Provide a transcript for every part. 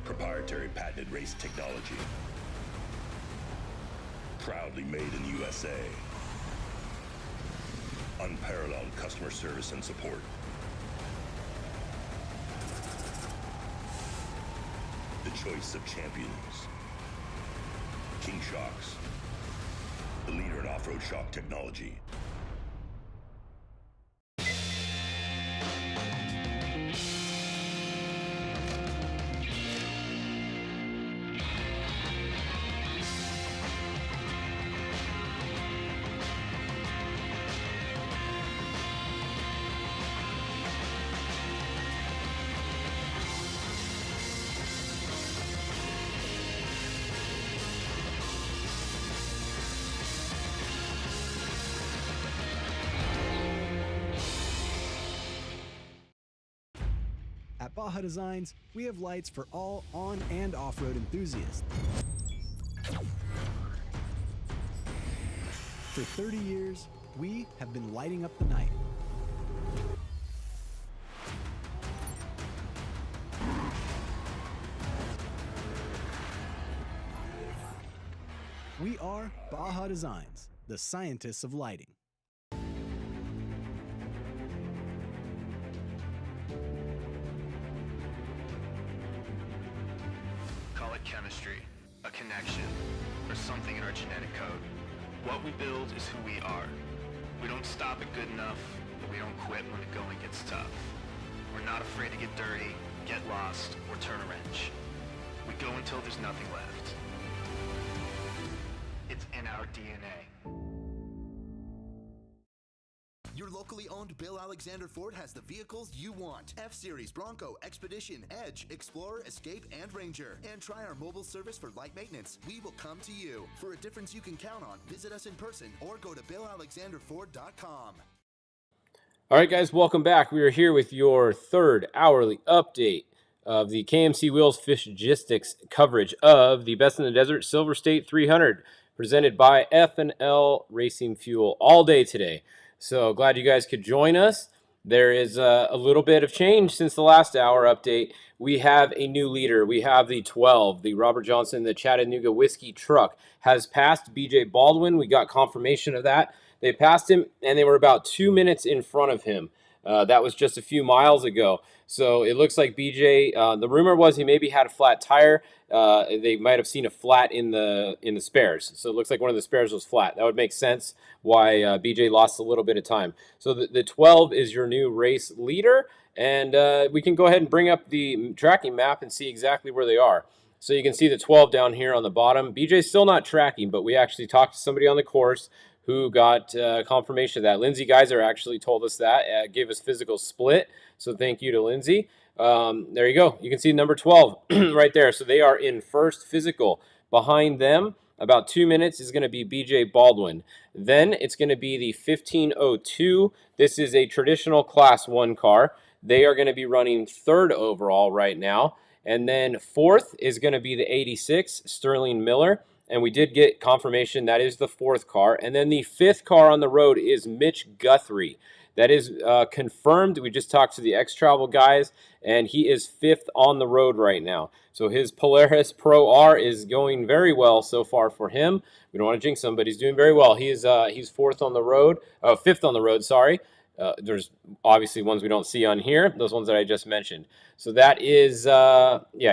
Proprietary patented race technology. Proudly made in the USA. Unparalleled customer service and support. The choice of champions. King Shocks, the leader in off-road shock technology. At Baja Designs, we have lights for all on- and off-road enthusiasts. For 30 years, we have been lighting up the night. We are Baja Designs, the scientists of lighting. Call it chemistry, a connection, or something in our genetic code. What we build is who we are. We don't stop at good enough, but we don't quit when the going gets tough. We're not afraid to get dirty, get lost, or turn a wrench. We go until there's nothing left. It's in our DNA. Your locally owned Bill Alexander Ford has the vehicles you want. F-Series, Bronco, Expedition, Edge, Explorer, Escape, and Ranger. And try our mobile service for light maintenance. We will come to you. For a difference you can count on, visit us in person or go to BillAlexanderFord.com. All right, guys, welcome back. We are here with your third hourly update of the KMC Wheels Fishgistics coverage of the Best in the Desert Silverstate 300, presented by F&L Racing Fuel all day today. So glad you guys could join us. There is a little bit of change since the last hour update. We have a new leader. We have the 12, the Robert Johnson, the Chattanooga Whiskey Truck, has passed BJ Baldwin. We got confirmation of that. They passed him, and they were about 2 minutes in front of him. That was just a few miles ago. So it looks like BJ, the rumor was he maybe had a flat tire. They might have seen a flat in the spares. So it looks like one of the spares was flat. That would make sense why BJ lost a little bit of time. So the 12 is your new race leader. And we can go ahead and bring up the tracking map and see exactly where they are. So you can see the 12 down here on the bottom. BJ's still not tracking, but we actually talked to somebody on the course who got confirmation of that. Lindsay Geyser actually told us that, gave us physical split. So thank you to Lindsay. There you go. You can see number 12 right there. So they are in first physical. Behind them, about 2 minutes, is going to be BJ Baldwin. Then it's going to be the 1502. This is a traditional Class 1 car. They are going to be running third overall right now. And then fourth is going to be the 86, Sterling Miller. And we did get confirmation that is the fourth car. And then the fifth car on the road is Mitch Guthrie. That is confirmed. We just talked to the X-Travel guys, and he is fifth on the road right now. So his Polaris Pro R is going very well so far for him. We don't want to jinx him, but he's doing very well. He's fourth on the road, fifth on the road, sorry. There's obviously ones we don't see on here, those ones that I just mentioned. So that is,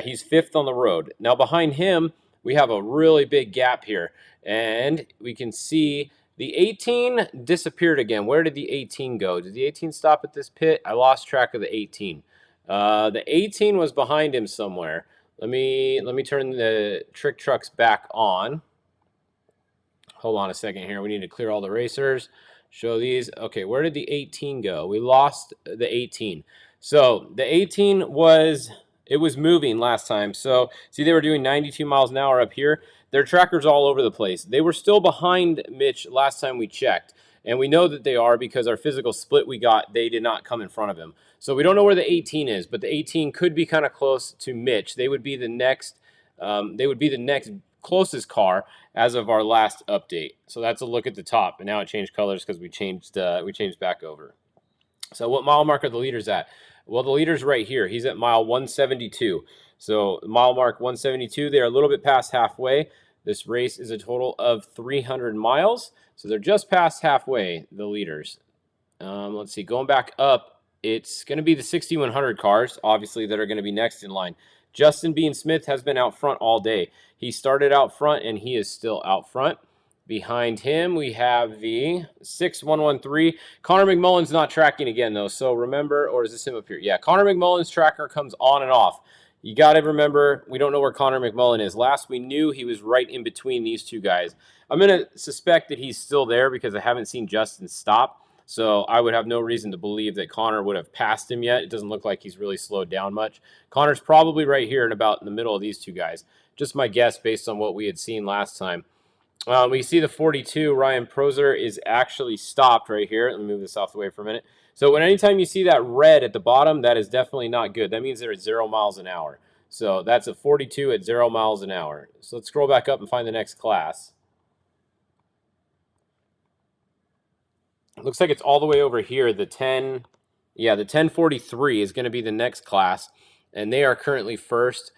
he's fifth on the road. Now behind him, we have a really big gap here, and we can see the 18 disappeared again. Where did the 18 go? Did the 18 stop at this pit? I lost track of the 18. The 18 was behind him somewhere. Let me turn the trick trucks back on. Hold on a second here. We need to clear all the racers. Show these. Okay, where did the 18 go? We lost the 18. So the 18 was moving last time. So see, they were doing 92 miles an hour up here. Their tracker's all over the place. They were still behind Mitch last time we checked. And we know that they are because our physical split we got, they did not come in front of him. So we don't know where the 18 is, but the 18 could be kind of close to Mitch. They would be the next closest car as of our last update. So that's a look at the top. And now it changed colors because we changed back over. So what mile mark are the leaders at? Well, the leader's right here. He's at mile 172. So mile mark 172, they're a little bit past halfway. This race is a total of 300 miles. So they're just past halfway, the leaders. Let's see, going back up, it's going to be the 6100 cars, obviously, that are going to be next in line. Justin Bean Smith has been out front all day. He started out front, and he is still out front. Behind him, we have the 6113. Connor McMullen's not tracking again, though. So remember, or is this him up here? Yeah, Connor McMullen's tracker comes on and off. You got to remember, we don't know where Connor McMullen is. Last we knew, he was right in between these two guys. I'm going to suspect that he's still there because I haven't seen Justin stop. So I would have no reason to believe that Connor would have passed him yet. It doesn't look like he's really slowed down much. Connor's probably right here and about in the middle of these two guys. Just my guess based on what we had seen last time. We see the 42, Ryan Prozer, is actually stopped right here. Let me move this off the way for a minute. So anytime you see that red at the bottom, that is definitely not good. That means they're at 0 miles an hour. So that's a 42 at 0 miles an hour. So let's scroll back up and find the next class. It looks like it's all the way over here. The 1043 is going to be the next class, and they are currently first.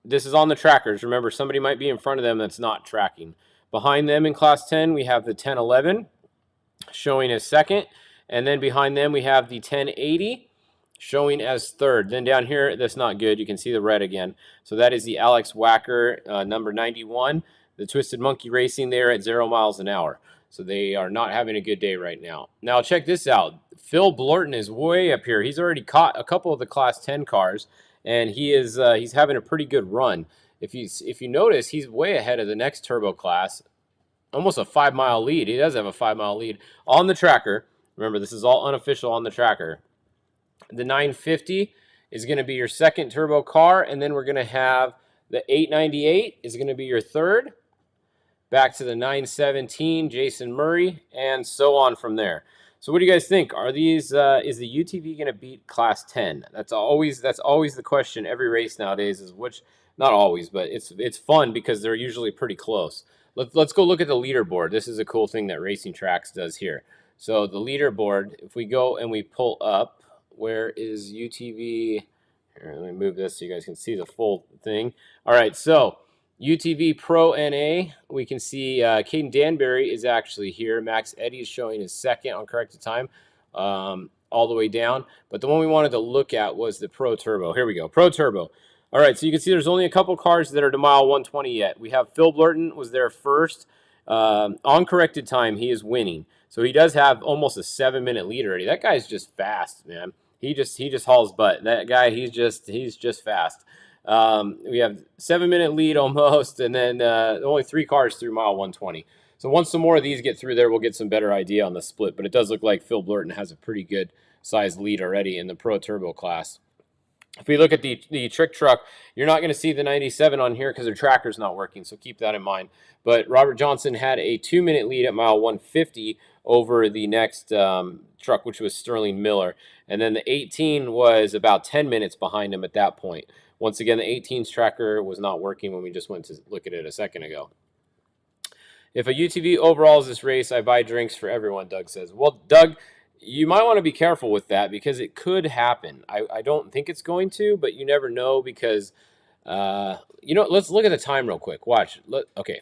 This is on the trackers. Remember, somebody might be in front of them that's not tracking. Behind them in class 10, we have the 1011 showing as second, and then behind them we have the 1080 showing as third. Then down here, that's not good. You can see the red again. So that is the Alex Wacker, number 91. The Twisted Monkey Racing there at 0 miles an hour. So they are not having a good day right now. Now check this out. Phil Blorton is way up here. He's already caught a couple of the class 10 cars, and he's having a pretty good run. If you notice, he's way ahead of the next turbo class, almost a 5-mile lead. He does have a 5-mile lead on the tracker. Remember, this is all unofficial on the tracker. The 950 is going to be your second turbo car, and then we're going to have the 898 is going to be your third. Back to the 917, Jason Murray, and so on from there. So what do you guys think? Are these is the UTV going to beat class 10? That's always the question every race nowadays is which. Not always, but it's fun because they're usually pretty close. Let's go look at the leaderboard. This is a cool thing that Racing Tracks does here. So the leaderboard, if we go and we pull up, where is UTV? Here, let me move this so you guys can see the full thing. All right, so UTV Pro NA, we can see Caden Danbury is actually here. Max Eddy is showing his second on corrected time all the way down. But the one we wanted to look at was the Pro Turbo. Here we go, Pro Turbo. All right, so you can see there's only a couple cars that are to mile 120 yet. We have Phil Blurton was there first. On corrected time, he is winning. So he does have almost a 7-minute lead already. That guy's just fast, man. He just hauls butt. That guy, he's just fast. We have 7-minute lead almost, and then only 3 cars through mile 120. So once some more of these get through there, we'll get some better idea on the split. But it does look like Phil Blurton has a pretty good sized lead already in the Pro Turbo class. If we look at the trick truck, you're not going to see the 97 on here because their tracker's not working, so keep that in mind. But Robert Johnson had a 2-minute lead at mile 150 over the next truck, which was Sterling Miller. And then the 18 was about 10 minutes behind him at that point. Once again, the 18's tracker was not working when we just went to look at it a second ago. If a UTV overalls this race, I buy drinks for everyone, Doug says. Well, Doug, you might want to be careful with that because it could happen. I don't think it's going to, but you never know because, let's look at the time real quick. Watch. Okay,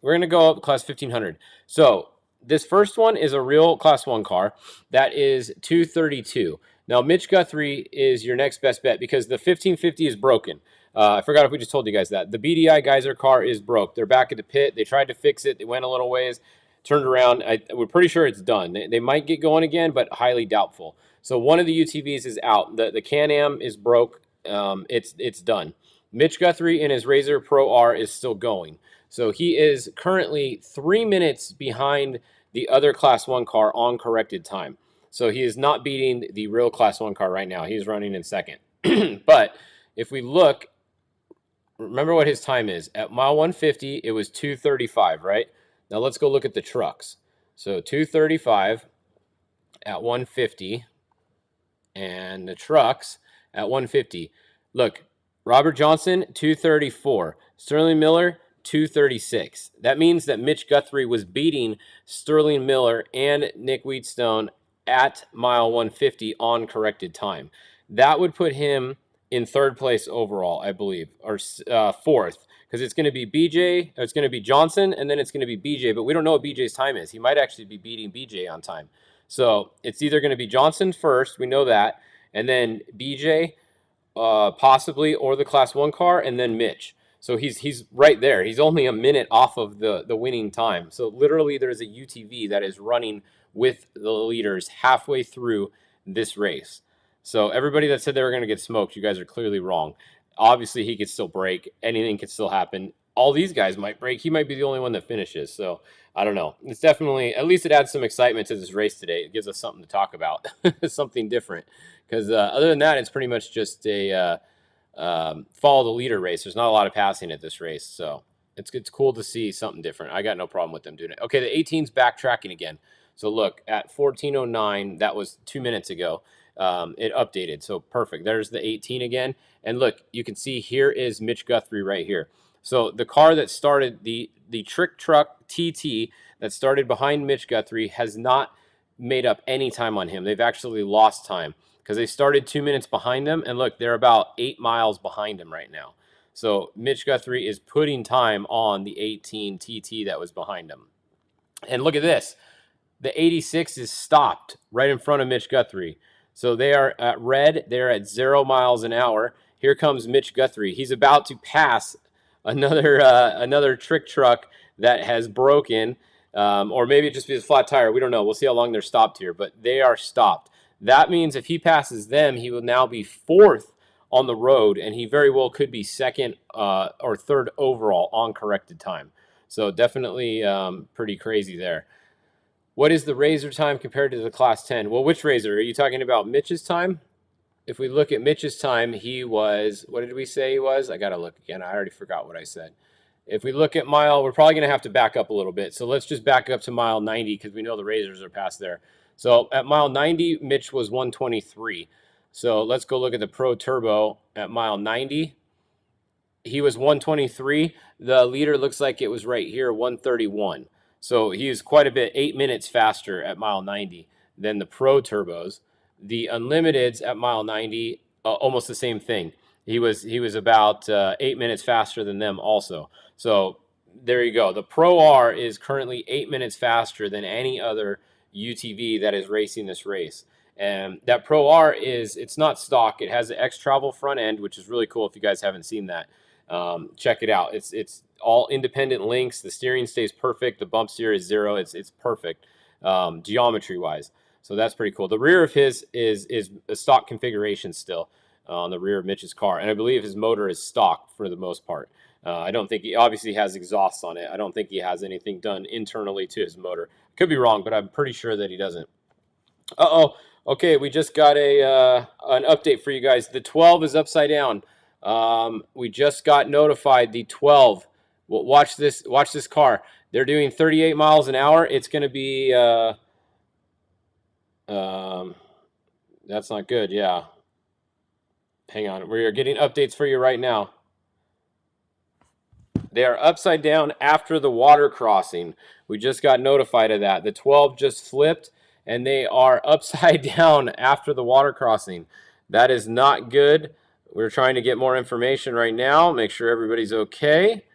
we're going to go up class 1500. So this first one is a real class 1 car. That is 232. Now, Mitch Guthrie is your next best bet because the 1550 is broken. I forgot if we just told you guys that. The BDI Geyser car is broke. They're back at the pit. They tried to fix it. They went a little ways. Turned around. We're pretty sure it's done. They might get going again, but highly doubtful. So one of the UTVs is out. The Can-Am is broke. It's done. Mitch Guthrie in his Razor Pro R is still going. So he is currently 3 minutes behind the other Class 1 car on corrected time. So he is not beating the real Class 1 car right now. He's running in second. But if we look, remember what his time is. At mile 150, it was 2:35, right? Now let's go look at the trucks. So 2:35 at 150, and the trucks at 150. Look, Robert Johnson, 2:34. Sterling Miller, 2:36. That means that Mitch Guthrie was beating Sterling Miller and Nick Wheatstone at mile 150 on corrected time. that would put him in third place overall, I believe, or fourth, because it's going to be BJ, it's going to be Johnson, and then it's going to be BJ, but we don't know what BJ's time is. He might actually be beating BJ on time. So it's either going to be Johnson first, we know that, and then BJ, possibly, or the Class 1 car, and then Mitch. So he's right there. He's only a minute off of the winning time. So literally there's a UTV that is running with the leaders halfway through this race. So everybody that said they were going to get smoked, you guys are clearly wrong. Obviously, he could still break. Anything could still happen. All these guys might break. He might be the only one that finishes. So I don't know. It's definitely, at least it adds some excitement to this race today. It gives us something to talk about, something different. Because other than that, it's pretty much just a follow the leader race. There's not a lot of passing at this race. So it's cool to see something different. I got no problem with them doing it. Okay, the 18's backtracking again. So look, at 14:09, that was 2 minutes ago. It updated, so perfect. There's the 18 again, and look, you can see here is Mitch Guthrie right here. So the car that started the trick truck TT that started behind Mitch Guthrie has not made up any time on him. They've actually lost time because they started 2 minutes behind him, and look, they're about 8 miles behind him right now. So Mitch Guthrie is putting time on the 18 TT that was behind him. And look at this. The 86 is stopped right in front of Mitch Guthrie. So they are at red. They're at 0 miles an hour. Here comes Mitch Guthrie. He's about to pass another trick truck that has broken, or maybe it just be a flat tire. We don't know. We'll see how long they're stopped here, but they are stopped. That means if he passes them, he will now be fourth on the road, and he very well could be second or third overall on corrected time. So definitely pretty crazy there. What is the Razor time compared to the Class 10? Well, which Razor? Are you talking about Mitch's time? If we look at Mitch's time, he was, what did we say he was? I got to look again. I already forgot what I said. If we look at mile, we're probably going to have to back up a little bit. So let's just back up to mile 90 because we know the Razors are past there. So at mile 90, Mitch was 123. So let's go look at the Pro Turbo at mile 90. He was 123. The leader looks like it was right here, 131. So he is quite a bit, 8 minutes faster at mile 90 than the Pro Turbos. The Unlimiteds at mile 90, almost the same thing. He was about 8 minutes faster than them also. So there you go. The Pro R is currently 8 minutes faster than any other UTV that is racing this race. And that Pro R it's not stock. It has the X Travel front end, which is really cool if you guys haven't seen that. Check it out. It's all independent links. The steering stays perfect. The bump steer is 0. It's perfect geometry wise. So that's pretty cool. The rear of his is a stock configuration still on the rear of Mitch's car, and I believe his motor is stock for the most part. I don't think he obviously has exhausts on it. I don't think he has anything done internally to his motor. Could be wrong, but I'm pretty sure that he doesn't. Okay, we just got an update for you guys. The 12 is upside down. We just got notified the 12. Well, watch this car. They're doing 38 miles an hour. It's going to be that's not good. Yeah. Hang on. We are getting updates for you right now. They are upside down after the water crossing. We just got notified of that. The 12 just flipped, and they are upside down after the water crossing. That is not good. We're trying to get more information right now. Make sure everybody's okay.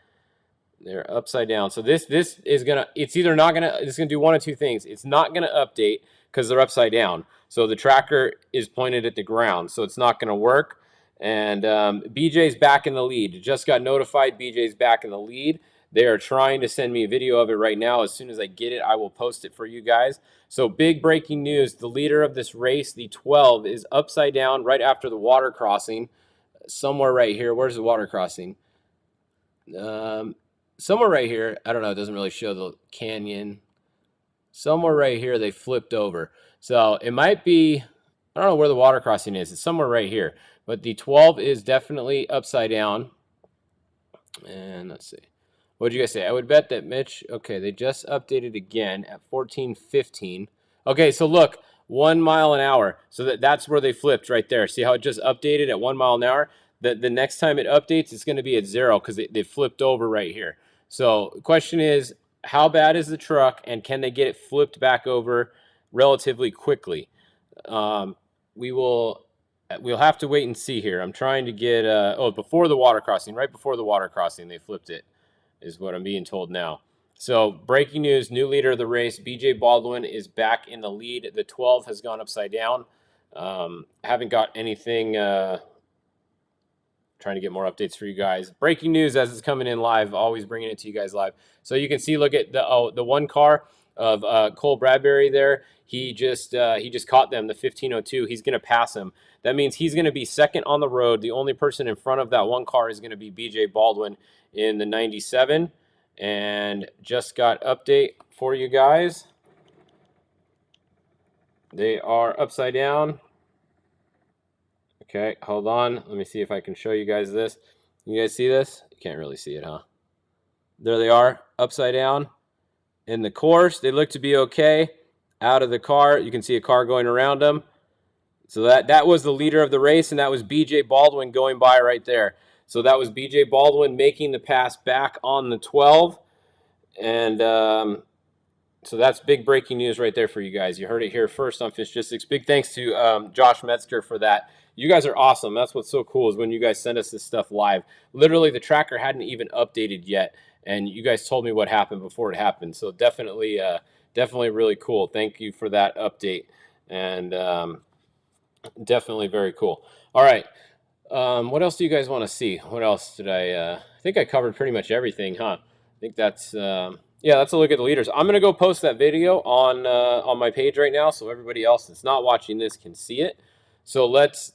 They're upside down. So this is gonna. It's either not gonna. It's gonna do one of two things. It's not gonna update because they're upside down. So the tracker is pointed at the ground. So it's not gonna work. And BJ's back in the lead. Just got notified. BJ's back in the lead. They are trying to send me a video of it right now. As soon as I get it, I will post it for you guys. So big breaking news. The leader of this race, the 12, is upside down right after the water crossing. Somewhere right here. Where's the water crossing? Somewhere right here. I don't know. It doesn't really show the canyon. Somewhere right here they flipped over. So it might be, I don't know where the water crossing is. It's somewhere right here. But the 12 is definitely upside down. And let's see. What did you guys say? I would bet that Mitch, okay, they just updated again at 14:15. Okay, so look, 1 mile an hour. So that's where they flipped right there. See how it just updated at 1 mile an hour? The next time it updates, it's going to be at 0 because they flipped over right here. So the question is, how bad is the truck, and can they get it flipped back over relatively quickly? We will we'll have to wait and see here. I'm trying to get, before the water crossing, right before the water crossing, they flipped it, is what I'm being told now. So breaking news, new leader of the race, BJ Baldwin is back in the lead. The 12 has gone upside down. Haven't got anything, trying to get more updates for you guys. Breaking news as it's coming in live, always bringing it to you guys live. So you can see, look at the one car of Cole Bradbury there. He just caught them, the 1502. He's going to pass him. That means he's going to be second on the road. The only person in front of that one car is going to be BJ Baldwin in the 97. And just got update for you guys. They are upside down. Okay, hold on. Let me see if I can show you guys this. You guys see this? You can't really see it, huh? There they are, upside down. In the course, they look to be okay. Out of the car, you can see a car going around them. So that was the leader of the race, and that was BJ Baldwin going by right there. So that was BJ Baldwin making the pass back on the 12. And so that's big breaking news right there for you guys. You heard it here first on Fishgistics. Big thanks to Josh Metzger for that. You guys are awesome. That's what's so cool, is when you guys send us this stuff live. Literally, the tracker hadn't even updated yet, and you guys told me what happened before it happened. So definitely really cool. Thank you for that update, and definitely very cool. All right. What else do you guys want to see? What else did I think I covered pretty much everything, huh? I think that's yeah, that's a look at the leaders. I'm gonna go post that video on my page right now, so everybody else that's not watching this can see it. So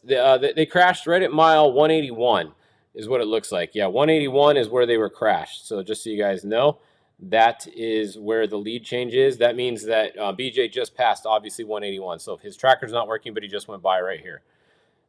they crashed right at mile 181 is what it looks like. Yeah, 181 is where they were crashed. So just so you guys know, that is where the lead change is. That means that BJ just passed, obviously, 181. So if his tracker's not working, but he just went by right here.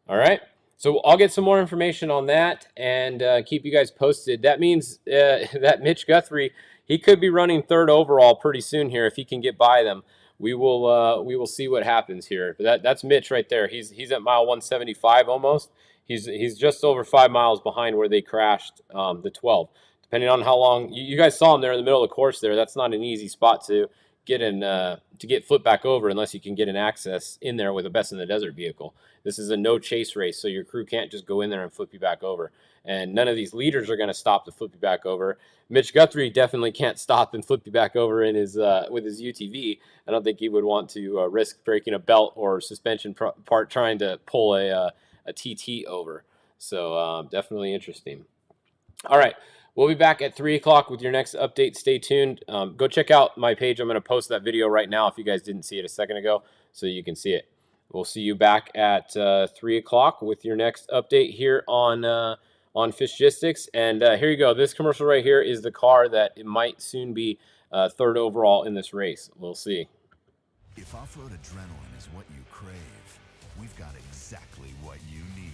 All right. So I'll get some more information on that and keep you guys posted. That means that Mitch Guthrie, he could be running third overall pretty soon here if he can get by them. We will see what happens here. But that's Mitch right there. He's at mile 175 almost. He's just over 5 miles behind where they crashed the 12. Depending on how long you guys saw him there in the middle of the course there. That's not an easy spot to get in to get flipped back over unless you can get an access in there with a best in the desert vehicle. This is a no chase race, so your crew can't just go in there and flip you back over. And none of these leaders are going to stop to flip you back over. Mitch Guthrie definitely can't stop and flip you back over in his with his UTV. I don't think he would want to risk breaking a belt or suspension part trying to pull a TT over. So definitely interesting. All right. We'll be back at 3 o'clock with your next update. Stay tuned. Go check out my page. I'm going to post that video right now if you guys didn't see it a second ago, so you can see it. We'll see you back at 3 o'clock with your next update here on Fishgistics. And here you go. This commercial right here is the car that it might soon be third overall in this race. We'll see. If off-road adrenaline is what you crave, we've got exactly what you need.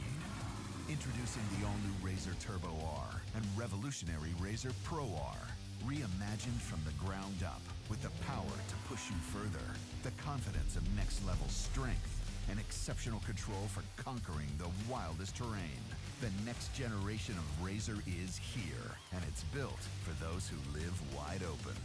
Introducing the all-new RZR Turbo R and revolutionary RZR Pro R. Reimagined from the ground up with the power to push you further, the confidence of next-level strength, and exceptional control for conquering the wildest terrain. The next generation of RZR is here, and it's built for those who live wide open.